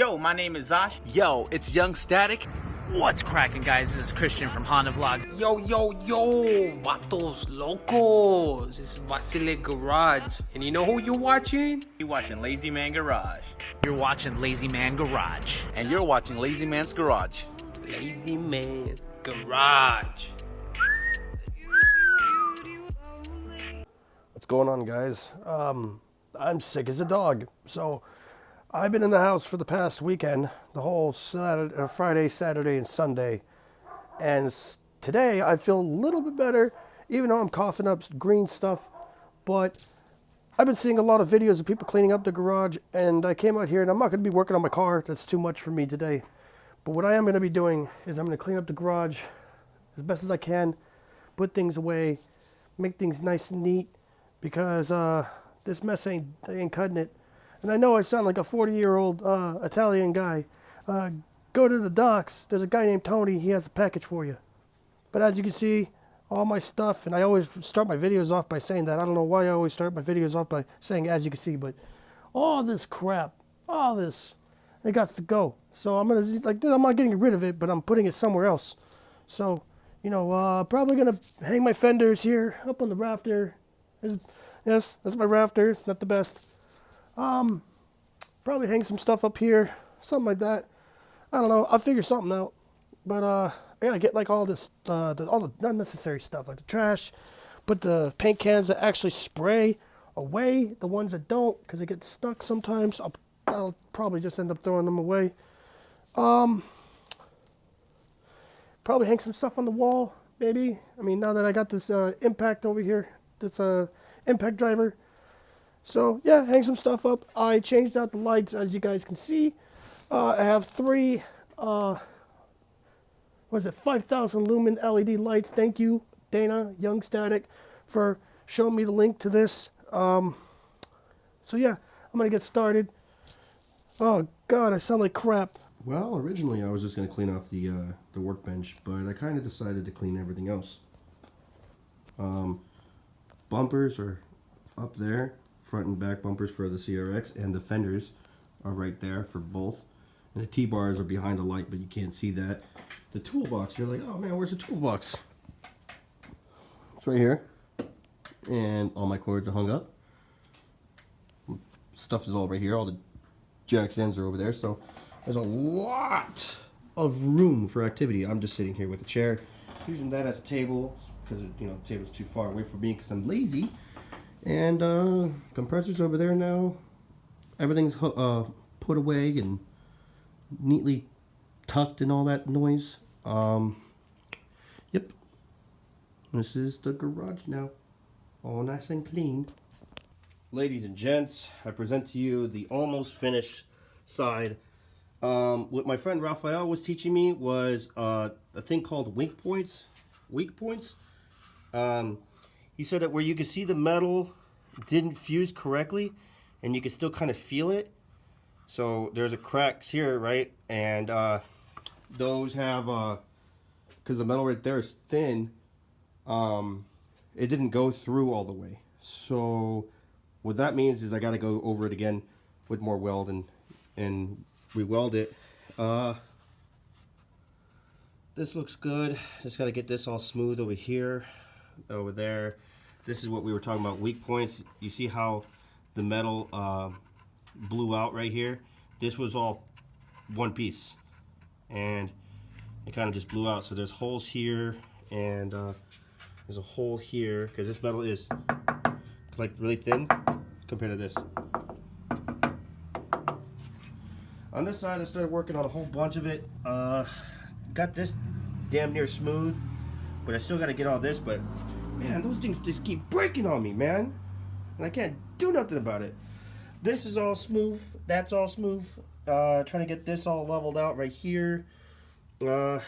Yo, my name is Zosh. Yo, it's Young Static. What's cracking, guys? This is Christian from Honda Vlogs. Yo, vatos locos. This is Wazymangarage. And you know who you're watching? You're watching Lazymangarage. You're watching Lazymangarage. And you're watching Lazy Man's Garage. Lazymangarage. What's going on, guys? I'm sick as a dog, so I've been in the house for the past weekend, the whole Friday, Saturday, and Sunday, and today I feel a little bit better, even though I'm coughing up green stuff. But I've been seeing a lot of videos of people cleaning up the garage, and I came out here, and I'm not going to be working on my car. That's too much for me today. But what I am going to be doing is I'm going to clean up the garage as best as I can, put things away, make things nice and neat, because this mess ain't cutting it. And I know I sound like a 40-year-old Italian guy. Go to the docks. There's a guy named Tony. He has a package for you. But as you can see, all my stuff, and I always start my videos off by saying that. I don't know why I always start my videos off by saying as you can see, but all this crap, all this, it got to go. So I'm going to, I'm not getting rid of it, but I'm putting it somewhere else. So, probably going to hang my fenders here up on the rafter. Yes, that's my rafter. It's not the best. Probably hang some stuff up here, something like that. I don't know. I'll figure something out. But I gotta get like all this, all the unnecessary stuff, like the trash. Put the paint cans that actually spray away, the ones that don't, because they get stuck sometimes. I'll probably just end up throwing them away. Probably hang some stuff on the wall, maybe. I mean, now that I got this impact over here, this impact driver. So, yeah, hang some stuff up. I changed out the lights, as you guys can see. I have three, 5,000 lumen LED lights. Thank you, Dana, Young Static, for showing me the link to this. So, yeah, I'm going to get started. Oh, God, I sound like crap. Well, originally I was just going to clean off the workbench, but I kind of decided to clean everything else. Bumpers are up there. Front and back bumpers for the CRX, and the fenders are right there for both. And the T-bars are behind the light, but you can't see that. The toolbox, you're like, oh man, where's the toolbox? It's right here. And all my cords are hung up. Stuff is all right here. All the jack stands are over there. So there's a lot of room for activity. I'm just sitting here with a chair, using that as a table, because the table's too far away from me because I'm lazy. And compressor's over there now. Everything's put away and neatly tucked and all that noise. Yep. This is the garage now. All nice and clean. Ladies and gents, I present to you the almost finished side. What my friend Raphael was teaching me was a thing called weak points. Weak points. He said that where you can see the metal didn't fuse correctly, and you can still kind of feel it. So there's a cracks here, right? And those have, because the metal right there is thin, it didn't go through all the way. So what that means is I got to go over it again with more weld and re-weld it. This looks good. Just got to get this all smooth over here. Over there, this is what we were talking about, weak points. You see how the metal blew out right here? This was all one piece, and it kind of just blew out. So there's holes here, and there's a hole here, because this metal is like really thin compared to this. On this side, I started working on a whole bunch of it. Got this damn near smooth, but I still got to get all this. But man, those things just keep breaking on me, man. And I can't do nothing about it. This is all smooth. That's all smooth. Trying to get this all leveled out right here. I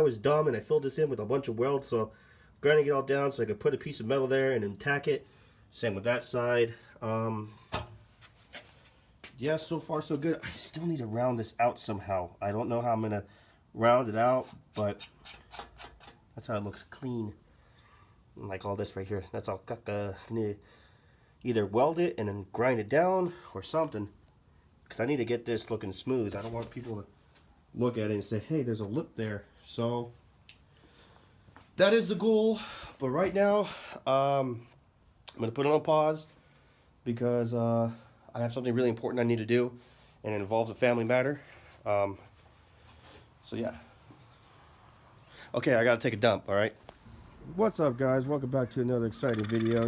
was dumb and I filled this in with a bunch of welds. So grinding it all down so I could put a piece of metal there and then tack it. Same with that side. Yeah, so far so good. I still need to round this out somehow. I don't know how I'm going to round it out, but that's how it looks clean. Like all this right here, that's all caca. Either weld it and then grind it down or something. because I need to get this looking smooth. I don't want people to look at it and say, hey, there's a lip there. So that is the goal. But right now, I'm going to put it on pause because I have something really important I need to do, and it involves a family matter. So yeah. Okay, I got to take a dump, all right? What's up, guys? Welcome back to another exciting video.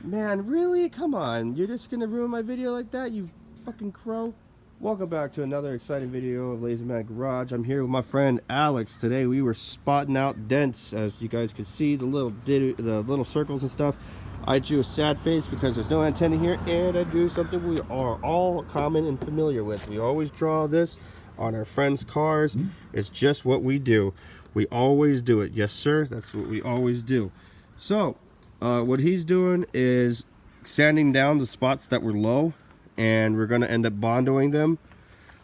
Man, really? Come on. You're just going to ruin my video like that, you fucking crow? Welcome back to another exciting video of Lazymangarage. I'm here with my friend Alex. Today we were spotting out dents, as you guys can see, the little circles and stuff. I drew a sad face because there's no antenna here, and I drew something we are all common and familiar with. We always draw this on our friends' cars. It's just what we do. We always do it. Yes, sir. That's what we always do. So, what he's doing is sanding down the spots that were low, and we're going to end up bondoing them.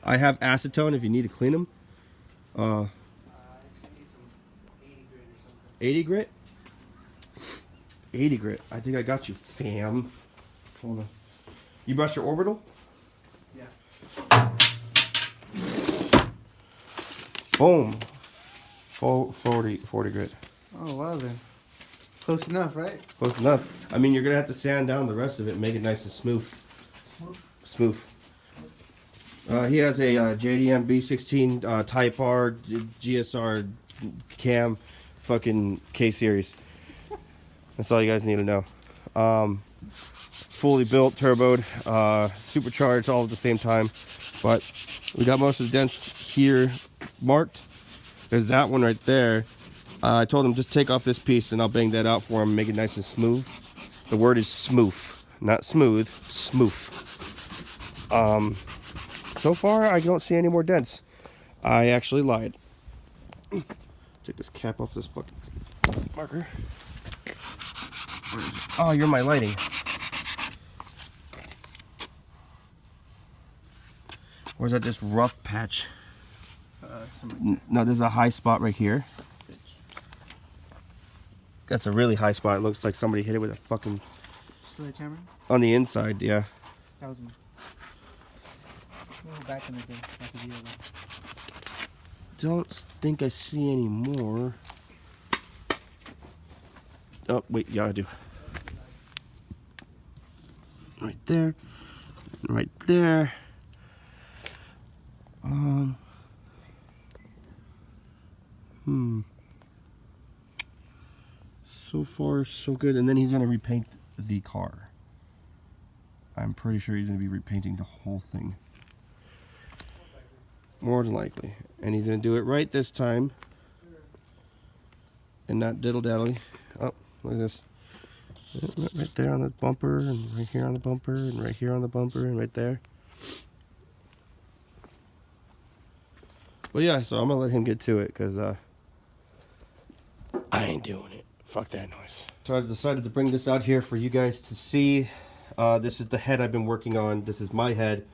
I have acetone if you need to clean them. 80 grit? 80 grit. I think I got you, fam. Hold on. You brushed your orbital? Yeah. Boom. 40 grit. Oh, well then. Close enough, right? Close enough. I mean, you're going to have to sand down the rest of it and make it nice and smooth. Smooth. He has a JDM B16 Type R GSR cam fucking K-Series. That's all you guys need to know. Fully built, turboed, supercharged all at the same time. But we got most of the dents here marked. There's that one right there. I told him just take off this piece and I'll bang that out for him and make it nice and smooth. The word is smooth, not smooth, smooth. So far I don't see any more dents. I actually lied. Take this cap off this fucking marker. Oh, you're my lighting. Or is that this rough patch? No, there's a high spot right here. That's a really high spot. It looks like somebody hit it with a fucking Sledgehammer? on the inside. Yeah. That was me. Oh, back in the day. Back a year ago. Don't think I see any more. Oh wait, yeah I do. Right there. Right there. So far, so good. And then he's going to repaint the car. I'm pretty sure he's going to be repainting the whole thing. More than likely. And he's going to do it right this time. And not diddle-daddly. Oh, look at this. Right there on the bumper, and right here on the bumper, and right here on the bumper, and right there. Well, yeah, so I'm going to let him get to it, because I ain't doing it. Fuck that noise. So I decided to bring this out here for you guys to see. This is the head I've been working on. This is my head.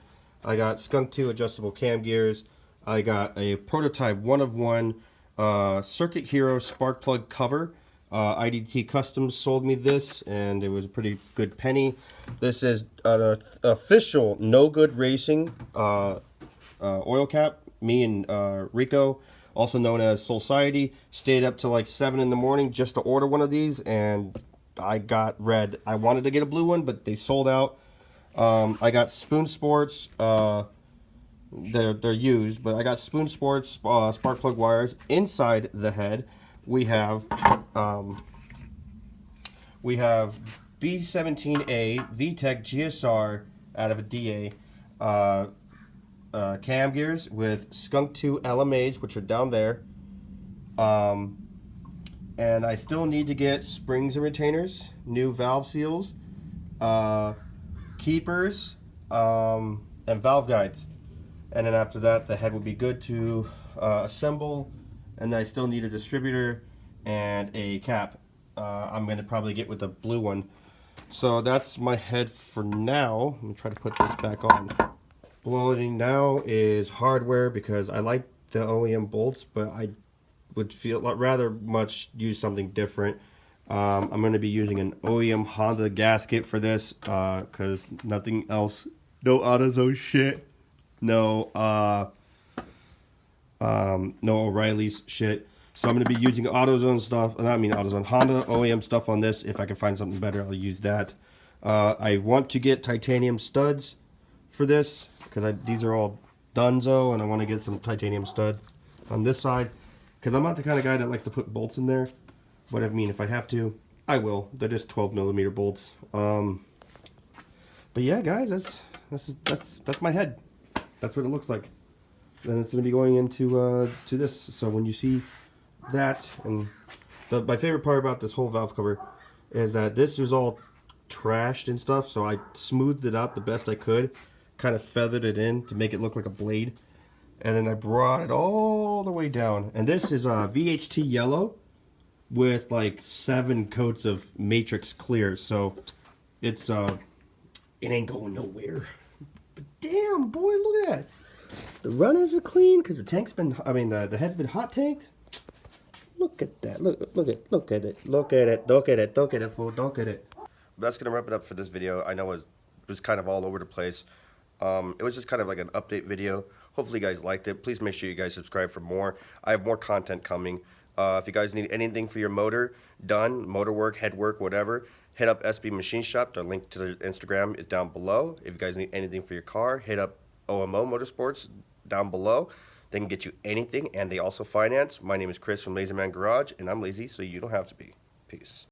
I got Skunk 2 adjustable cam gears. I got a prototype 1-of-1 Circuit Hero spark plug cover. IDT Customs sold me this, and it was a pretty good penny. This is an official No Good Racing oil cap. Me and Rico, also known as Society, stayed up till like 7 in the morning just to order one of these, and I got red. I wanted to get a blue one, but they sold out. I got Spoon Sports. They're used, but I got Spoon Sports spark plug wires. Inside the head, we have B17A VTEC GSR out of a DA. Cam gears with Skunk 2 LMAs, which are down there. And I still need to get springs and retainers, new valve seals, keepers, and valve guides. And then after that, the head will be good to assemble. And I still need a distributor and a cap. I'm going to probably get with the blue one. So that's my head for now. Let me try to put this back on. Welding now is hardware because I like the OEM bolts, but I would rather much use something different. I'm going to be using an OEM Honda gasket for this because nothing else, no AutoZone shit no O'Reilly's shit. So I'm going to be using AutoZone stuff, not AutoZone, Honda OEM stuff on this. If I can find something better, I'll use that. I want to get titanium studs for this, because these are all Dunzo, and I want to get some titanium stud on this side, because I'm not the kind of guy that likes to put bolts in there. But I mean, if I have to, I will. They're just 12mm bolts. But yeah, guys, that's my head. That's what it looks like. Then it's going to be going into to this. So when you see that, and my favorite part about this whole valve cover is that this was all trashed and stuff, so I smoothed it out the best I could, kind of feathered it in to make it look like a blade, and then I brought it all the way down. And this is a VHT yellow with like 7 coats of matrix clear, so it's it ain't going nowhere. But damn, boy, look at that. The runners are clean because the tank's been, the head's been hot tanked. Look at that. Look at it, fool. Look at it. That's going to wrap it up for this video. I know it was kind of all over the place. It was just kind of like an update video. Hopefully you guys liked it. Please make sure you guys subscribe for more. I have more content coming. If you guys need anything for your motor done, motor work, head work, whatever, hit up SB Machine Shop. The link to their Instagram is down below. If you guys need anything for your car, hit up OMO Motorsports down below. They can get you anything, and they also finance. My name is Chris from Lazymangarage, and I'm lazy, so you don't have to be. Peace.